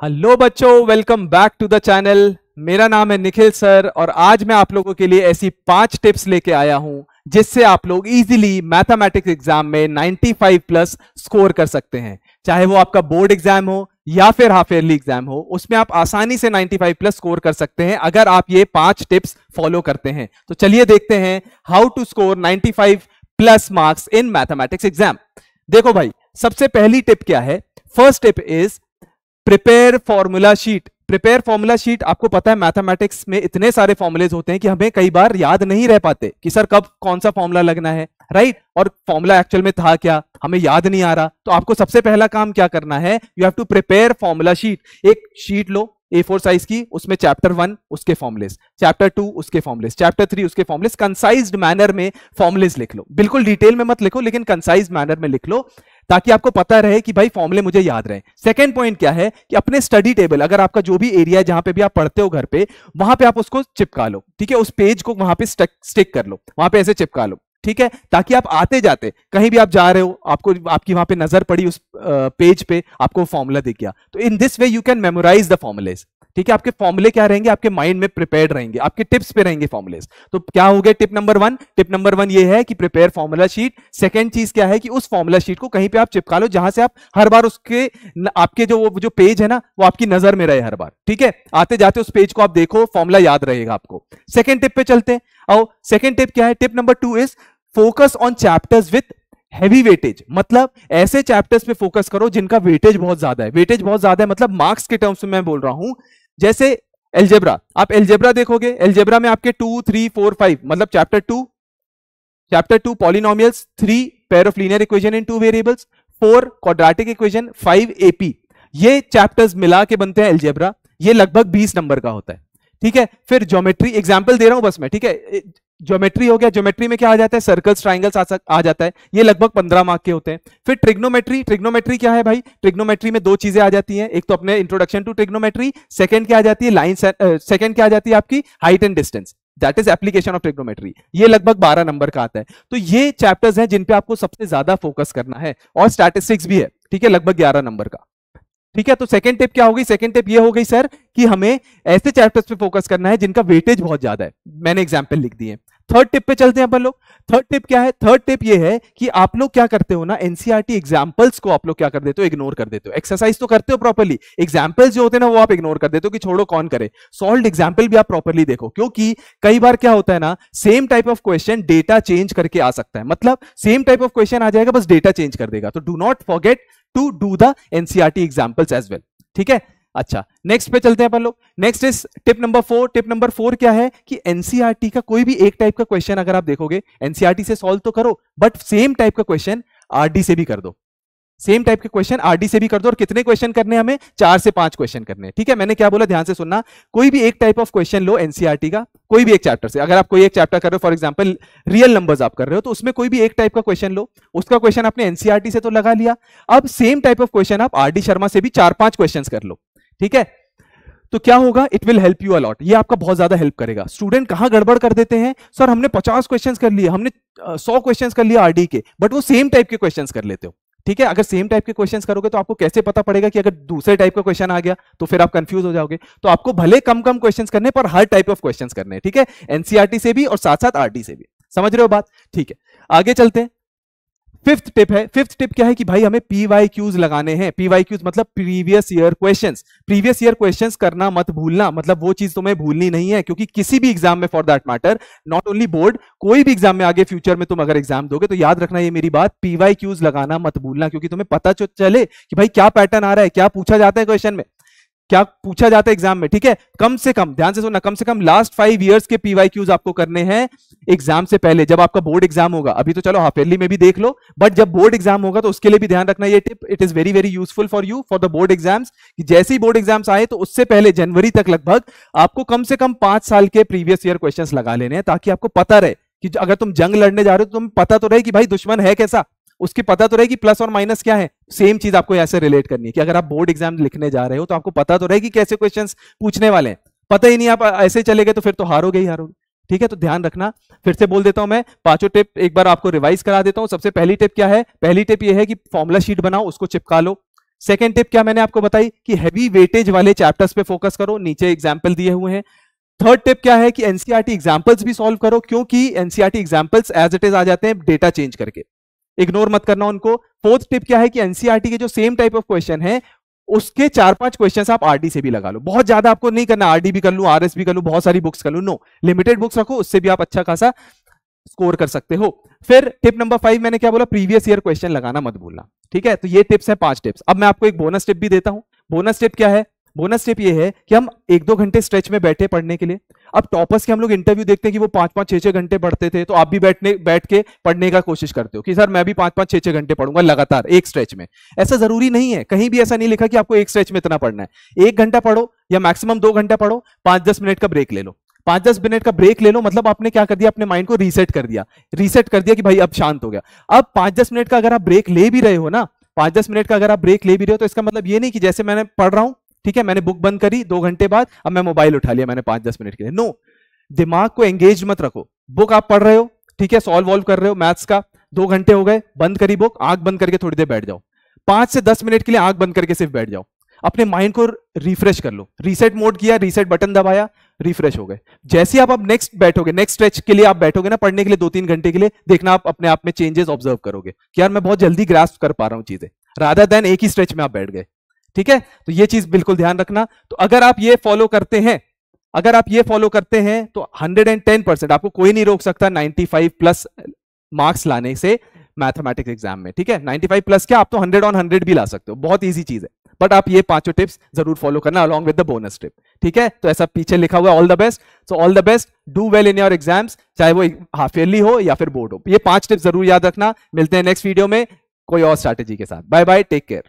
Hello बच्चों, welcome back to the channel. मेरा नाम है निखिल सर और आज मैं आप लोगों के लिए ऐसी 5 टिप्स लेके आया हूं जिससे आप लोग इजीली मैथमेटिक्स एग्जाम में 95 प्लस स्कोर कर सकते हैं। चाहे वो आपका बोर्ड एग्जाम हो या फिर हाफ ईयरली एग्जाम हो, उसमें आप आसानी से 95 प्लस स्कोर कर सकते हैं अगर आप ये 5 टिप्स फॉलो करते हैं। तो चलिए देखते हैं how to score 95 plus marks in mathematics exam. देखो भाई, सबसे पहली टिप क्या है? First tip is prepare formula sheet. Prepare formula sheet, आपको पता है मैथमेटिक्स में इतने सारे फॉर्मूलेज होते हैं कि हमें कई बार याद नहीं रह पाते कि सर कब कौन सा फॉर्मूला लगना है, राइट? और फॉर्मूला एक्चुअल में था क्या, हमें याद नहीं आ रहा। तो आपको सबसे पहला काम क्या करना है? You have to prepare formula sheet. एक शीट लो A4 साइज की, उसमें चैप्टर 1 उसके फॉर्मुलेस, चैप्टर 2 उसके फॉर्मुलेस, चैप्टर 3 उसके फॉर्मुलेस, कंसाइज्ड मैनर में फॉर्मुलेस लिख लो। बिल्कुल डिटेल में मत लिखो, लेकिन कंसाइज्ड मैनर में लिख लो ताकि आपको पता रहे कि भाई फॉर्मुले मुझे याद रहे। सेकंड पॉइंट क्या है कि अपने स्टडी टेबल, अगर आपका जो भी एरिया है जहां पे भी आप पढ़ते हो घर पे, वहां पे आप उसको चिपका लो, ठीक है? उस पेज को वहां पे स्टिक कर लो, वहां पे ऐसे चिपका लो, ठीक है? ताकि आप आते जाते कहीं भी आप जा रहे हो, आपको आपकी वहां पे नजर पड़ी उस पेज पे, आपको फॉर्मूला दिख गया, तो in this way you can memorise the formulas. ठीक है, आपके फॉर्मूले क्या रहेंगे? आपके माइंड में प्रिपेयर्ड रहेंगे, आपके टिप्स पे रहेंगे फॉर्मुलेस। तो क्या हो गया टिप नंबर 1? टिप नंबर 1 ये है कि प्रिपेयर फॉर्मूला शीट। सेकंड चीज क्या है कि उस फॉर्मूला शीट को कहीं पे आप चिपका लो जहां से आप हर बार उसके आपके जो पेज है ना, वो आपकी नजर में रहे हर बार, ठीक है? आते जाते उस पेज को आप देखो, फॉर्मूला याद रहेगा आपको। सेकंड टिप पे चलते हैं। आओ, सेकंड टिप क्या है? Tip number 2 is focus on chapters with heavy weightage. मतलब ऐसे चैप्टर्स पे फोकस करो जिनका वेटेज बहुत ज्यादा है। वेटेज बहुत ज्यादा है मतलब मार्क्स के टर्म्स में मैं बोल रहा हूं। जैसे एलजेब्रा, आप एलजेब्रा देखोगे, एलजेब्रा में आपके 2, 3, 4, 5, मतलब chapter 2 polynomials, 3 pair of linear equation in 2 variables, 4 quadratic equation, 5 AP, ये चैप्टर्स मिला के बनते हैं एलजेब्रा। ये लगभग 20 नंबर का होता है, ठीक है? फिर ज्योमेट्री, एग्जांपल दे रहा हूं बस मैं, ठीक है? ज्योमेट्री हो गया, ज्योमेट्री में क्या आ जाता है? सर्कल्स, ट्राइंगल्स आ जाता है, ये लगभग 15 मार्क के होते हैं। फिर ट्रिग्नोमेट्री, ट्रिग्नोमेट्री क्या है भाई? ट्रिग्नोमेट्री में 2 चीजें आ जाती हैं, एक तो अपने इंट्रोडक्शन टू ट्रिग्नोमेट्री, सेकंड क्या आ जाती है? लाइन, सेकंड क्या आ जाती है? आपकी height and distance, that is application of trigonometry. ये लगभग 12 नंबर का आता है। तो ये चैप्टर्स हैं जिन पे आपको सबसे ज्यादा फोकस करना है, और स्टैटिस्टिक्स भी है, ठीक है? लगभग 11 नंबर का, ठीक है? तो सेकंड टिप क्या होगी? सेकंड टिप ये हो गई सर कि हमें ऐसे चैप्टर्स पे फोकस करना है जिनका वेटेज बहुत ज्यादा है। मैंने एग्जांपल लिख दिए। थर्ड टिप पे चलते हैं अपन लोग। थर्ड टिप क्या है? थर्ड टिप ये है कि आप लोग क्या करते हो ना, एनसीईआरटी एग्जांपल्स को आप लोग क्या कर देते हो? इग्नोर कर देते हो। एक्सरसाइज तो करते हो प्रॉपर्ली, एग्जांपल्स जो होते हैं ना वो आप इग्नोर कर देते हो कि छोड़ो कौन करे। सॉल्व्ड एग्जांपल भी आप प्रॉपर्ली देखो, क्योंकि कई बार क्या होता है ना, same type of question data change करके आ सकता है। मतलब सेम टाइप ऑफ क्वेश्चन आ जाएगा, बस डेटा चेंज कर देगा। तो do not forget to do the NCERT examples as well, ठीक है? अच्छा, नेक्स्ट पे चलते हैं अपन लोग। Next is tip number 4। Tip number 4 क्या है कि एनसीईआरटी का कोई भी एक टाइप का क्वेश्चन अगर आप देखोगे, एनसीईआरटी से सॉल्व तो करो, बट सेम टाइप का क्वेश्चन आरडी से भी कर दो। सेम टाइप के क्वेश्चन आरडी से भी कर दो। और कितने क्वेश्चन करने हैं हमें? 4 से 5 क्वेश्चन करने हैं, ठीक है? मैंने क्या बोला, ध्यान से सुनना। कोई भी एक type of question low NCERT का, कोई भी एक चैप्टर से। अगर आप कोई एक चैप्टर कर रहे हो, फॉर एग्जांपल रियल नंबर्स आप कर रहे हो, तो उसमें कोई भी एक टाइप का क्वेश्चन लो। उसका क्वेश्चन आपने एनसीईआरटी से तो लगा लिया, अब सेम टाइप ऑफ क्वेश्चन आप आरडी शर्मा से भी 4-5 क्वेश्चन कर लो, ठीक है? तो क्या होगा? It will help you a lot. ये आपका बहुत ज्यादा हेल्प करेगा। स्टूडेंट कहां गड़बड़ कर देते हैं, सर हमने 50 क्वेश्चंस कर लिए, हमने 100 क्वेश्चंस कर लिया आरडी के, बट वो सेम टाइप के क्वेश्चंस कर लेते हो, ठीक है? अगर सेम टाइप के क्वेश्चंस करोगे तो आपको कैसे पता पड़ेगा कि अगर दूसरे टाइप का क्वेश्चन आ गया तो फिर आप कंफ्यूज हो जाओगे। तो आपको भले कम कम क्वेश्चंस करने पर हर टाइप ऑफ क्वेश्चंस करने हैं, ठीक है? एनसीईआरटी से भी और साथ साथ आरडी से भी। समझ रहे हो बात? ठीक है, आगे चलते हैं। फिफ्थ टिप है। फिफ्थ टिप क्या है कि भाई हमें पीवाईक्यूज लगाने हैं। पीवाईक्यूज मतलब previous year questions. Previous year questions करना मत भूलना, मतलब वो चीज तुम्हें भूलनी नहीं है, क्योंकि किसी भी एग्जाम में, for that matter, not only board, कोई भी एग्जाम में आगे फ्यूचर में तुम अगर एग्जाम दोगे तो याद रखना ये मेरी बात, पीवाईक्यूज लगाना मत भूलना, क्योंकि तुम्हें पता चले कि भाई क्या पैटर्न आ रहा है, क्या पूछा जाता है क्वेश्चन में, क्या पूछा जाता है एग्जाम में, ठीक है? कम से कम, ध्यान से सुनना, कम से कम लास्ट 5 इयर्स के पीवाईक्यूज आपको करने हैं एग्जाम से पहले, जब आपका बोर्ड एग्जाम होगा। अभी तो चलो हाफ ईयरली में भी देख लो, बट जब बोर्ड एग्जाम होगा तो उसके लिए भी ध्यान रखना ये tip. It is very very useful for you for the board exams, कि जैसे ही बोर्ड एग्जाम्स आए तो उससे पहले जनवरी तक लगभग आपको कम से कम 5 साल के प्रीवियस ईयर क्वेश्चंस लगा लेने हैं, ताकि आपको पता रहे कि अगर तुम जंग लड़ने जा रहे हो तो तुम्हें पता तो रहे कि भाई दुश्मन है कैसा, उसकी पता तो रहेगी प्लस और माइनस क्या है। सेम चीज आपको ऐसे रिलेट करनी है कि अगर आप बोर्ड एग्जाम लिखने जा रहे हो तो आपको पता तो रहेगी कैसे क्वेश्चंस पूछने वाले हैं। पता ही नहीं, आप ऐसे चले गए तो फिर तो हारोगे ही हारोगे, ठीक है? तो ध्यान रखना। फिर से बोल देता हूं मैं, 5 टिप एक बार आपको रिवाइज करा देता हूं। सबसे पहली टिप क्या है? पहली टिप ये है कि फॉर्मूला शीट बनाओ, उसको चिपका लो। सेकंड टिप क्या मैंने आपको बताई कि हैवी वेटेज वाले चैप्टर्स पे फोकस करो, नीचे एग्जांपल दिए हुए हैं। थर्ड टिप क्या है कि एनसीईआरटी एग्जांपल्स भी सॉल्व करो, क्योंकि NCERT examples as it is आ जाते हैं डेटा चेंज करके, इग्नोर मत करना उनको। फोर्थ टिप क्या है कि एनसीईआरटी के जो सेम टाइप ऑफ क्वेश्चन है उसके 4-5 क्वेश्चन आप आरडी से भी लगा लो। बहुत ज्यादा आपको नहीं करना आरडी भी कर लूं, आरएस भी कर लूं, बहुत सारी बुक्स कर लूं, नो, लिमिटेड बुक्स रखो, उससे भी आप अच्छा खासा स्कोर कर सकते हो। फिर टिप नंबर 5 मैंने क्या बोला, प्रीवियस ईयर क्वेश्चन लगाना मत भूलना, ठीक है। तो ये टिप्स है 5 टिप्स। अब मैं आपको एक बोनस टिप भी देता हूं। बोनस टिप क्या है? बोनस टिप ये है कि हम 1-2 घंटे स्ट्रेच में बैठे पढ़ने के लिए। अब टॉपर्स के हम लोग इंटरव्यू देखते हैं कि वो 5-5 6-6 घंटे पढ़ते थे, तो आप भी बैठ के पढ़ने का कोशिश करते हो कि सर मैं भी 5-5 6-6 घंटे पढ़ूंगा लगातार एक स्ट्रेच में। ऐसा जरूरी नहीं है, कहीं भी ऐसा नहीं लिखा कि आपको एक स्ट्रेच में इतना पढ़ना है। 1 घंटा पढ़ो या मैक्सिमम 2 घंटा पढ़ो, 5-10 मिनट का ब्रेक ले लो। 5-10 मिनट का ब्रेक ले लो, मतलब आपने क्या कर दिया, अपने माइंड को रीसेट कर दिया कि भाई अब शांत हो गया। अब 5-10 मिनट का अगर आप ब्रेक ले भी रहे हो ना, 5-10 मिनट का अगर आप ब्रेक ले भी रहे हो, तो इसका मतलब ये नहीं कि जैसे मैंने पढ़ रहा हूं, ठीक है, मैंने बुक बंद करी 2 घंटे बाद, अब मैं मोबाइल उठा लिया मैंने 5-10 मिनट के लिए। नो, दिमाग को एंगेज मत रखो। बुक आप पढ़ रहे हो, ठीक है, सॉल्व वॉल्व कर रहे हो मैथ्स का, 2 घंटे हो गए, बंद करी बुक, आंख बंद करके थोड़ी देर बैठ जाओ, 5 से 10 मिनट के लिए आंख बंद करके सिर्फ बैठ जाओ, अपने माइंड को रिफ्रेश कर लो। रीसेट मोड किया, रीसेट बटन दबाया, रिफ्रेश हो गए। जैसे आप अब नेक्स्ट बैठोगे, नेक्स्ट स्ट्रेच के लिए आप बैठोगे ना पढ़ने के लिए 2-3 घंटे के लिए, देखना आप अपने आप में चेंजेस ऑब्जर्व करोगे कि यार मैं बहुत जल्दी ग्रास्प कर पा रहा हूं चीजें, रादर देन एक ही स्ट्रेच में आप बैठ गए, ठीक है। तो ये चीज बिल्कुल ध्यान रखना। तो अगर आप ये फॉलो करते हैं, तो 110% आपको कोई नहीं रोक सकता 95+ मार्क्स लाने से मैथमेटिक्स एग्जाम में, ठीक है। 95+ क्या, आप तो 100 on 100 भी ला सकते हो, बहुत ईजी चीज है। बट आप ये 5 टिप्स जरूर फॉलो करना along with the bonus tip, ठीक है। तो ऐसा पीछे लिखा हुआ all the best, so all the best, do well in your exams, चाहे वो हाफ ईयरली हो या फिर बोर्ड हो। ये 5 टिप्स जरूर याद रखना। मिलते हैं नेक्स्ट वीडियो में कोई और स्ट्रैटेजी के साथ। Bye bye, take care.